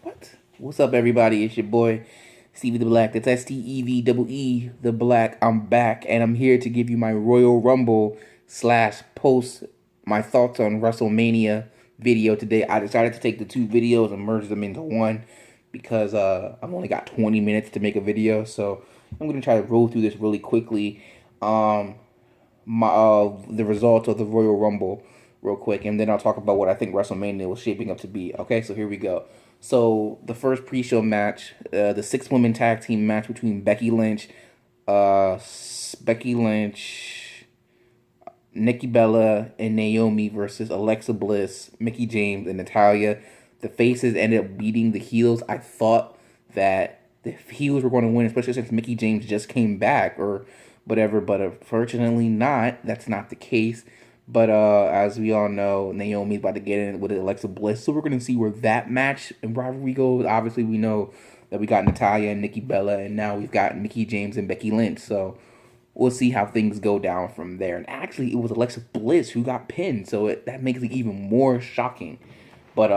What? What's up, everybody? It's your boy Stevie the Black. That's STEVEE the Black. I'm back, and I'm here to give you my Royal Rumble slash post my thoughts on WrestleMania video today. I decided to take the two videos and merge them into one because I've only got 20 minutes to make a video, so I'm gonna try to roll through this really quickly. Um, the results of the Royal Rumble real quick, and then I'll talk about what I think WrestleMania was shaping up to be. Okay, so here we go. So the first pre-show match, the six-woman tag team match between Becky Lynch, Nikki Bella, and Naomi versus Alexa Bliss, Mickey James, and Natalia. The faces ended up beating the heels. I thought that the heels were going to win, especially since Mickey James just came back or whatever, but unfortunately not. That's not the case. But as we all know, Naomi's about to get in with Alexa Bliss, so we're going to see where that match and rivalry goes. Obviously, we know that we got Natalia and Nikki Bella, and now we've got Mickey James and Becky Lynch. So we'll see how things go down from there. And actually, it was Alexa Bliss who got pinned, so that makes it even more shocking. But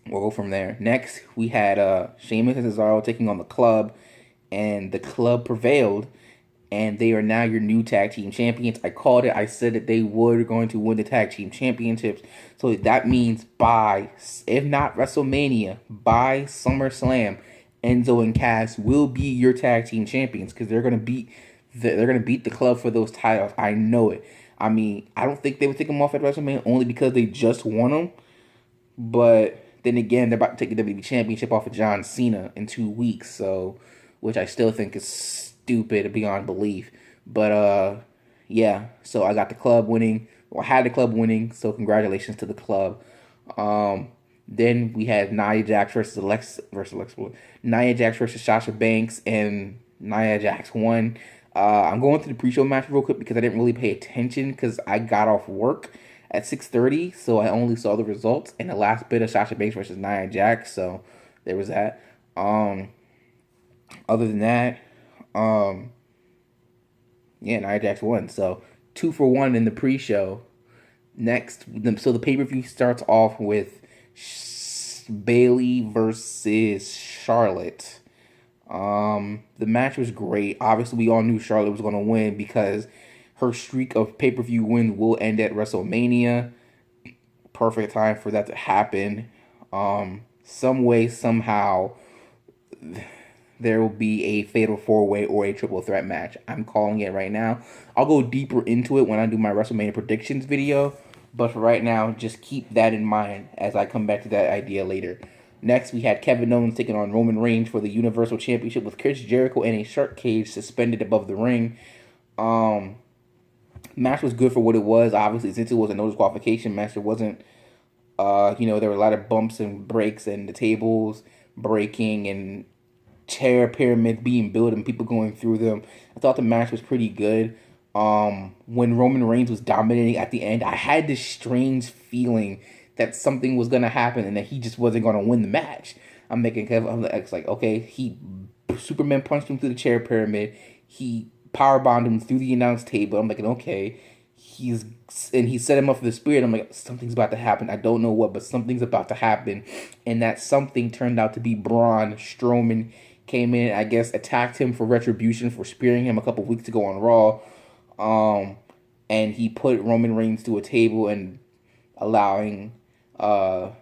we'll go from there. Next, we had Sheamus and Cesaro taking on the Club, and the Club prevailed, and they are now your new tag team champions. I called it. I said that they were going to win the tag team championships. So that means by, if not WrestleMania, by SummerSlam, Enzo and Cass will be your tag team champions because they're gonna beat the Club for those titles. I know it. I mean, I don't think they would take them off at WrestleMania only because they just won them. But then again, they're about to take the WWE Championship off of John Cena in 2 weeks. So, which I still think is stupid beyond belief. But yeah, so I got the Club winning, or had the Club winning, so congratulations to the Club. Then we had Nia Jax versus Alexa Nia Jax versus Sasha Banks, and Nia Jax won. I'm going through the pre-show match real quick because I didn't really pay attention because I got off work at 6:30, so I only saw the results and the last bit of Sasha Banks versus Nia Jax. So there was that. Other than that, yeah, Nia Jax won. So 2-for-1 in the pre-show. Next, so the pay-per-view starts off with Bailey versus Charlotte. The match was great. Obviously, we all knew Charlotte was going to win because her streak of pay-per-view wins will end at WrestleMania. Perfect time for that to happen. Some way, somehow, there will be a fatal four-way or a triple threat match. I'm calling it right now. I'll go deeper into it when I do my WrestleMania predictions video. But for right now, just keep that in mind as I come back to that idea later. Next, we had Kevin Owens taking on Roman Reigns for the Universal Championship with Chris Jericho in a shark cage suspended above the ring. Match was good for what it was. Obviously, since it was a no disqualification match, there wasn't, there were a lot of bumps and breaks and the tables breaking and chair pyramids being built and people going through them. I thought the match was pretty good. When Roman Reigns was dominating at the end, I had this strange feeling that something was gonna happen and that he just wasn't gonna win the match. I'm like, okay, he Superman punched him through the chair pyramid. He powerbombed him through the announce table. I'm like, okay, he set him up for the spirit. I'm like, something's about to happen. I don't know what, but something's about to happen. And that something turned out to be Braun Strowman. Came in, I guess, attacked him for retribution for spearing him a couple weeks ago on Raw. And he put Roman Reigns to a table and allowing Kevin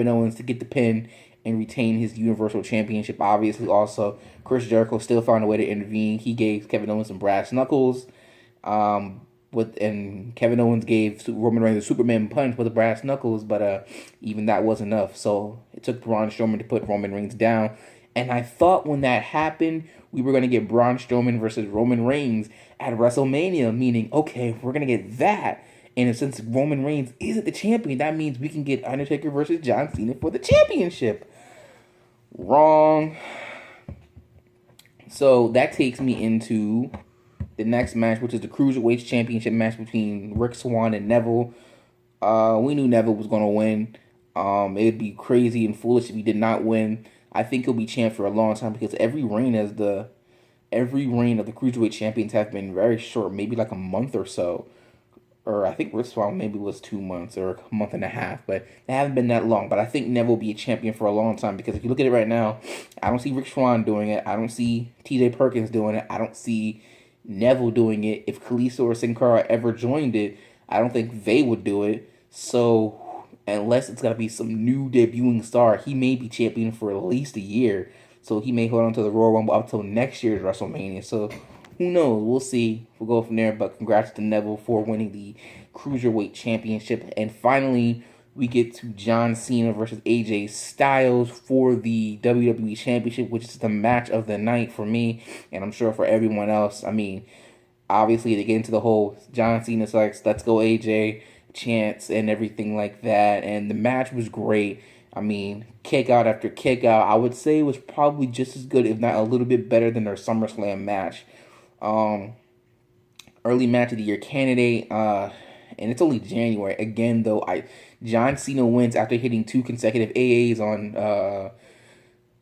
Owens to get the pin and retain his Universal Championship. Obviously, also Chris Jericho still found a way to intervene. He gave Kevin Owens some brass knuckles. And Kevin Owens gave Roman Reigns a Superman punch with the brass knuckles, but even that wasn't enough. So it took Braun Strowman to put Roman Reigns down. And I thought when that happened, we were going to get Braun Strowman versus Roman Reigns at WrestleMania, meaning, okay, we're going to get that. And since Roman Reigns isn't the champion, that means we can get Undertaker versus John Cena for the championship. Wrong. So that takes me into the next match, which is the Cruiserweight Championship match between Rick Swann and Neville. We knew Neville was going to win. It'd be crazy and foolish if he did not win. I think he'll be champ for a long time because every reign of the Cruiserweight champions have been very short, maybe like a month or so, or I think Rich Swann maybe was 2 months or a month and a half, but they haven't been that long. But I think Neville will be a champion for a long time because if you look at it right now, I don't see Rick Swann doing it. I don't see T.J. Perkins doing it. I don't see Neville doing it. If Kalisto or Sin Cara ever joined it, I don't think they would do it. So unless it's got to be some new debuting star, he may be champion for at least a year. So he may hold on to the Royal Rumble up until next year's WrestleMania. So who knows? We'll see. We'll go from there. But congrats to Neville for winning the Cruiserweight Championship. And finally, we get to John Cena versus AJ Styles for the WWE Championship, which is the match of the night for me, and I'm sure for everyone else. I mean, obviously, they get into the whole John Cena's like, let's go AJ chants and everything like that. And the match was great. I mean, kick out after kick out. I would say it was probably just as good, if not a little bit better than their SummerSlam match. Early match of the year candidate. And it's only January. Again, though, John Cena wins after hitting 2 consecutive AAs on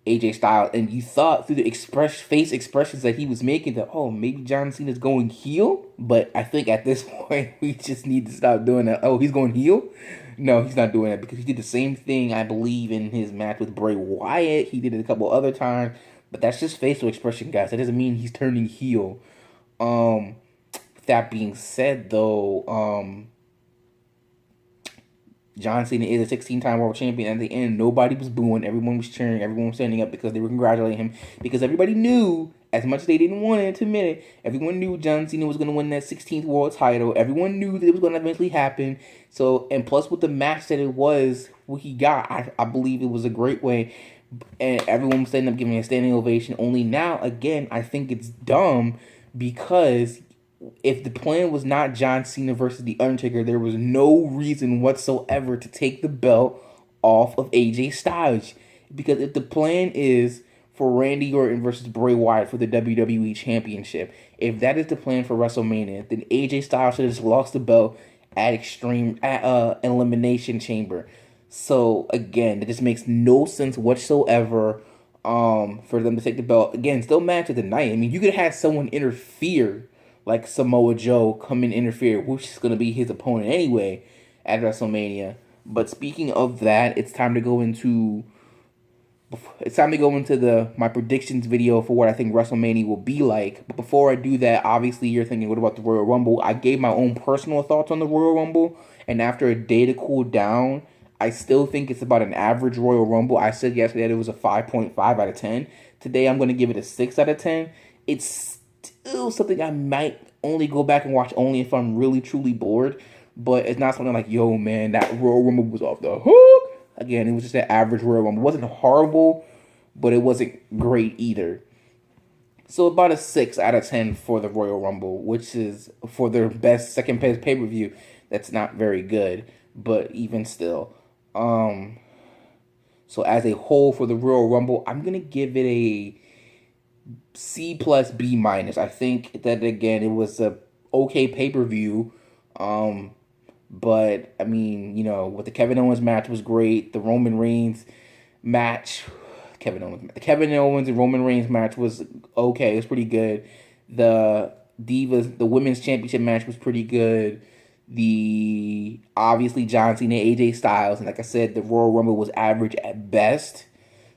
AJ Styles, and you thought through the face expressions that he was making that, oh, maybe John Cena's going heel, but I think at this point we just need to stop doing that. Oh, he's going heel? No, he's not doing that because he did the same thing, I believe, in his match with Bray Wyatt. He did it a couple other times, but that's just facial expression, guys. That doesn't mean he's turning heel. That being said, though, John Cena is a 16-time world champion. At the end, nobody was booing. Everyone was cheering. Everyone was standing up because they were congratulating him. Because everybody knew, as much as they didn't want to admit it, everyone knew John Cena was going to win that 16th world title. Everyone knew that it was going to eventually happen. So, and plus with the match that it was, what he got, I believe it was a great way. And everyone was standing up giving a standing ovation. Only now, again, I think it's dumb because if the plan was not John Cena versus The Undertaker, there was no reason whatsoever to take the belt off of AJ Styles. Because if the plan is for Randy Orton versus Bray Wyatt for the WWE Championship, if that is the plan for WrestleMania, then AJ Styles should have just lost the belt at Elimination Chamber. So again, it just makes no sense whatsoever for them to take the belt. Again, still match of the night. I mean, you could have had someone interfere, like Samoa Joe come and interfere, which is going to be his opponent anyway at WrestleMania. But speaking of that, it's time to go into my predictions video for what I think WrestleMania will be like. But before I do that, obviously you're thinking, what about the Royal Rumble? I gave my own personal thoughts on the Royal Rumble, and after a day to cool down, I still think it's about an average Royal Rumble. I said yesterday that it was a 5.5 out of 10. Today I'm going to give it a 6 out of 10. It's still something I might only go back and watch only if I'm really truly bored, but it's not something like, yo man, that Royal Rumble was off the hook. Again, it was just an average Royal Rumble. It wasn't horrible, but it wasn't great either. So about a 6 out of 10 for the Royal Rumble, which is for their best second pay-per-view. That's not very good, but even still. So as a whole for the Royal Rumble, I'm going to give it a C plus B minus. I think that, again, it was a okay pay-per-view. But, I mean, you know, with the Kevin Owens match was great. The Roman Reigns match, the Kevin Owens and Roman Reigns match was okay. It was pretty good. The Women's Championship match was pretty good. Obviously, John Cena, AJ Styles, and like I said, the Royal Rumble was average at best.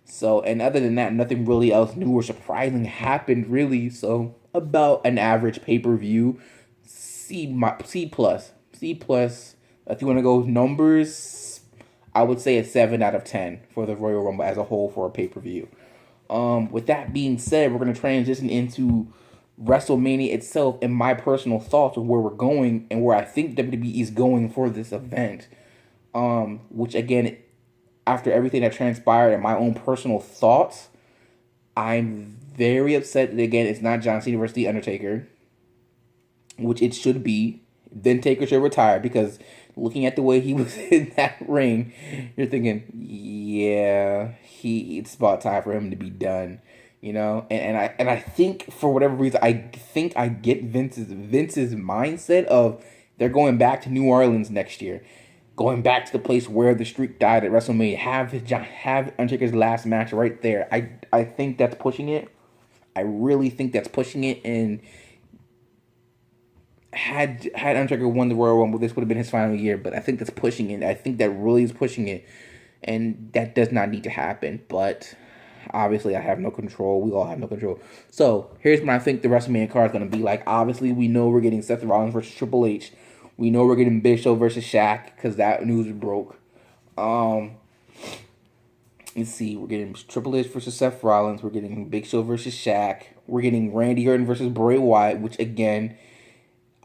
So, and other than that, nothing really else new or surprising happened, really. So, about an average pay-per-view, C plus. If you want to go numbers, I would say a 7 out of 10 for the Royal Rumble as a whole for a pay-per-view. With that being said, we're going to transition into WrestleMania itself and my personal thoughts of where we're going and where I think WWE is going for this event. Which, again, after everything that transpired and my own personal thoughts, I'm very upset that, again, it's not John Cena versus The Undertaker, which it should be. Then Taker should retire, because looking at the way he was in that ring, you're thinking, yeah, it's about time for him to be done, you know. And I think for whatever reason, I think I get Vince's mindset of they're going back to New Orleans next year, going back to the place where the streak died at WrestleMania. Have Undertaker's last match right there. I think that's pushing it. I really think that's pushing it, and had Undertaker won the Royal Rumble, this would have been his final year. But I think that's pushing it. I think that really is pushing it, and that does not need to happen. But obviously, I have no control. We all have no control. So here's what I think the WrestleMania card is going to be like. Obviously, we know we're getting Seth Rollins versus Triple H. We know we're getting Big Show versus Shaq because that news broke. Let's see. We're getting Triple H versus Seth Rollins. We're getting Big Show versus Shaq. We're getting Randy Orton versus Bray Wyatt, which again,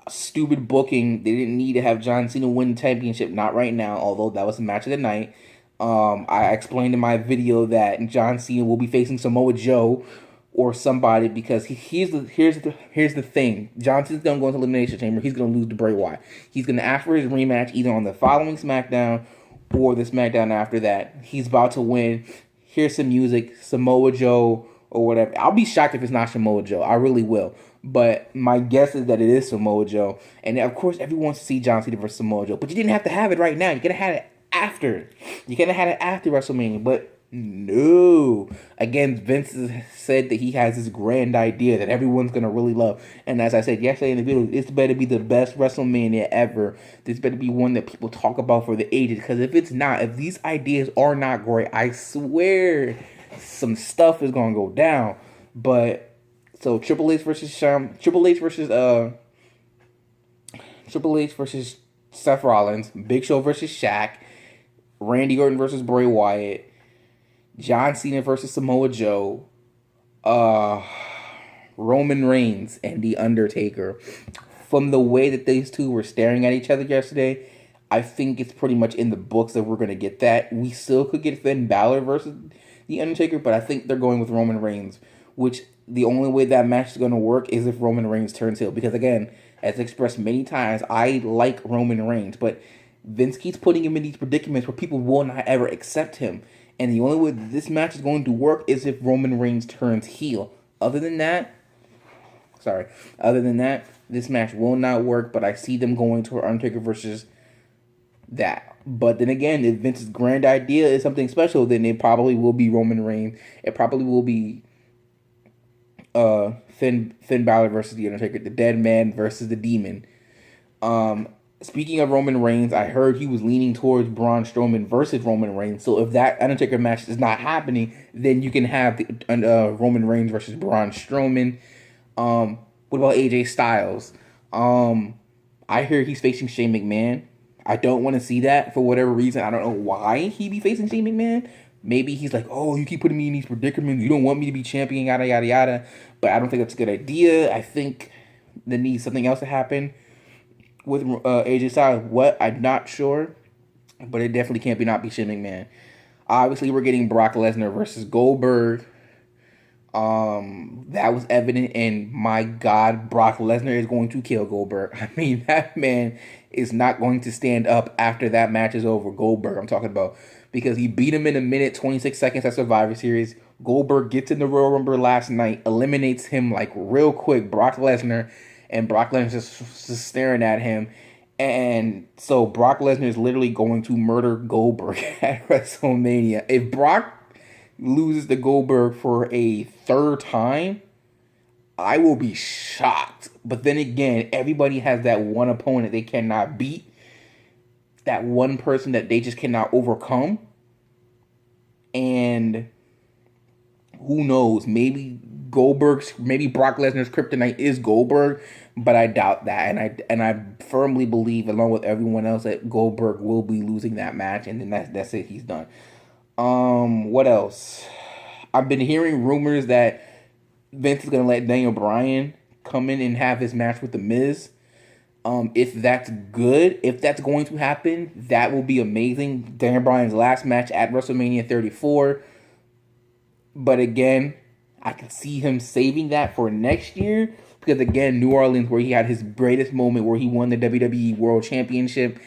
stupid booking. They didn't need to have John Cena win the championship. Not right now, although that was the match of the night. I explained in my video that John Cena will be facing Samoa Joe or somebody because here's the thing. John Cena's gonna go into Elimination Chamber. He's gonna lose to Bray Wyatt. He's gonna ask for his rematch either on the following SmackDown or the SmackDown after that. He's about to win. Here's some music, Samoa Joe or whatever. I'll be shocked if it's not Samoa Joe. I really will. But my guess is that it is Samoa Joe. And of course, everyone wants to see John Cena versus Samoa Joe. But you didn't have to have it right now. You could have had it after. You could have had it after WrestleMania. But no. Again, Vince said that he has this grand idea that everyone's going to really love. And as I said yesterday in the video, this better be the best WrestleMania ever. This better be one that people talk about for the ages. Because if it's not, if these ideas are not great, I swear some stuff is going to go down. But so Triple H versus Seth Rollins, Big Show versus Shaq, Randy Orton versus Bray Wyatt, John Cena versus Samoa Joe, Roman Reigns and The Undertaker. From the way that these two were staring at each other yesterday, I think it's pretty much in the books that we're going to get that. We still could get Finn Balor versus The Undertaker, but I think they're going with Roman Reigns, which the only way that match is going to work is if Roman Reigns turns heel. Because again, as expressed many times, I like Roman Reigns, but Vince keeps putting him in these predicaments where people will not ever accept him. And the only way this match is going to work is if Roman Reigns turns heel. Other than that, this match will not work, but I see them going to Undertaker versus that. But then again, if Vince's grand idea is something special, then it probably will be Roman Reigns. It probably will be Finn Balor versus The Undertaker, the dead man versus the demon. Speaking of Roman Reigns, I heard he was leaning towards Braun Strowman versus Roman Reigns. So if that Undertaker match is not happening, then you can have the Roman Reigns versus Braun Strowman. What about AJ Styles? I hear he's facing Shane McMahon. I don't want to see that for whatever reason. I don't know why he'd be facing Shane McMahon. Maybe he's like, oh, you keep putting me in these predicaments. You don't want me to be champion, yada, yada, yada. But I don't think that's a good idea. I think there needs something else to happen with AJ Styles. What? I'm not sure. But it definitely can't be Shane McMahon. Obviously, we're getting Brock Lesnar versus Goldberg. That was evident. And my God, Brock Lesnar is going to kill Goldberg. I mean, that man is not going to stand up after that match is over. Goldberg, I'm talking about. Because he beat him in a minute, 26 seconds at Survivor Series. Goldberg gets in the Royal Rumble last night, eliminates him like real quick, Brock Lesnar, and Brock Lesnar just staring at him. And so Brock Lesnar is literally going to murder Goldberg at WrestleMania. If Brock loses to Goldberg for a third time, I will be shocked. But then again, everybody has that one opponent they cannot beat. That one person that they just cannot overcome. And who knows? Maybe Brock Lesnar's kryptonite is Goldberg, but I doubt that. And I firmly believe, along with everyone else, that Goldberg will be losing that match, and then that's it. He's done. What else? I've been hearing rumors that Vince is gonna let Daniel Bryan come in and have his match with The Miz. If that's good, if that's going to happen, that will be amazing. Daniel Bryan's last match at WrestleMania 34. But again, I can see him saving that for next year. Because again, New Orleans, where he had his greatest moment, where he won the WWE World Championship.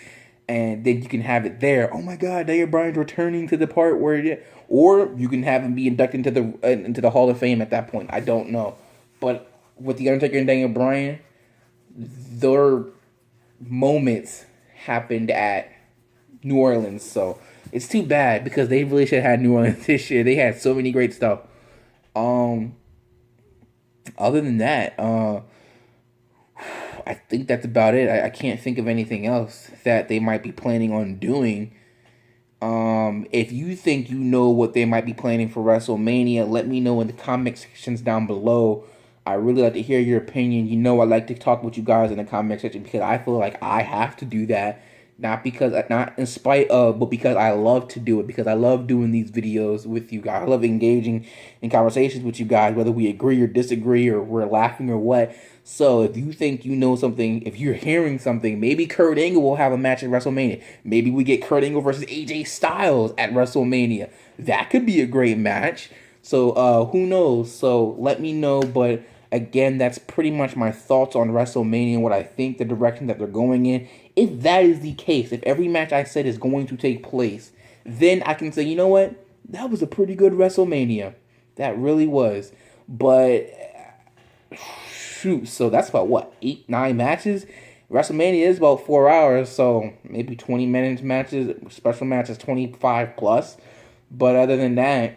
And then you can have it there. Oh my God, Daniel Bryan's returning to the part where or you can have him be inducted into the Hall of Fame at that point. I don't know. But with The Undertaker and Daniel Bryan, their moments happened at New Orleans, so it's too bad because they really should have had New Orleans this year. They had so many great stuff. Other than that, I think that's about it. I can't think of anything else that they might be planning on doing. If you think you know what they might be planning for WrestleMania, let me know in the comment sections down below. I really like to hear your opinion. You know I like to talk with you guys in the comment section because I feel like I have to do that. Not in spite of, but because I love to do it. Because I love doing these videos with you guys. I love engaging in conversations with you guys, whether we agree or disagree or we're laughing or what. So if you think you know something, if you're hearing something, maybe Kurt Angle will have a match at WrestleMania. Maybe we get Kurt Angle versus AJ Styles at WrestleMania. That could be a great match. So who knows? So let me know. But again, that's pretty much my thoughts on WrestleMania and what I think the direction that they're going in. If that is the case, if every match I said is going to take place, then I can say, you know what? That was a pretty good WrestleMania. That really was. But shoot, so that's about what, 8-9 matches? WrestleMania is about 4 hours, so maybe 20 minutes matches, special matches 25 plus. But other than that,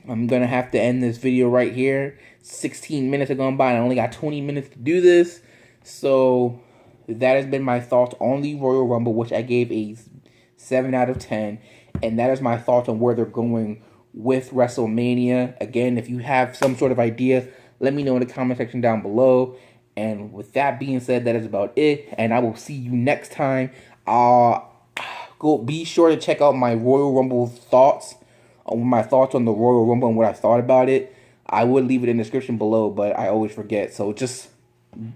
I'm gonna have to end this video right here. 16 minutes have gone by and I only got 20 minutes to do this. So that has been my thoughts on the Royal Rumble, which I gave a 7 out of 10. And that is my thoughts on where they're going with WrestleMania. Again, if you have some sort of idea, let me know in the comment section down below. And with that being said, that is about it. And I will see you next time. Be sure to check out my Royal Rumble thoughts. My thoughts on the Royal Rumble and what I thought about it. I would leave it in the description below, but I always forget. So just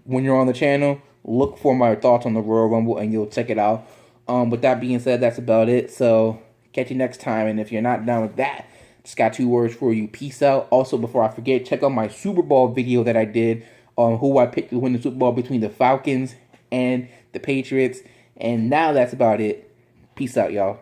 when you're on the channel, look for my thoughts on the Royal Rumble and you'll check it out. With that being said, that's about it. So catch you next time. And if you're not down with that, just got 2 words for you. Peace out. Also, before I forget, check out my Super Bowl video that I did on who I picked to win the Super Bowl between the Falcons and the Patriots. And now that's about it. Peace out, y'all.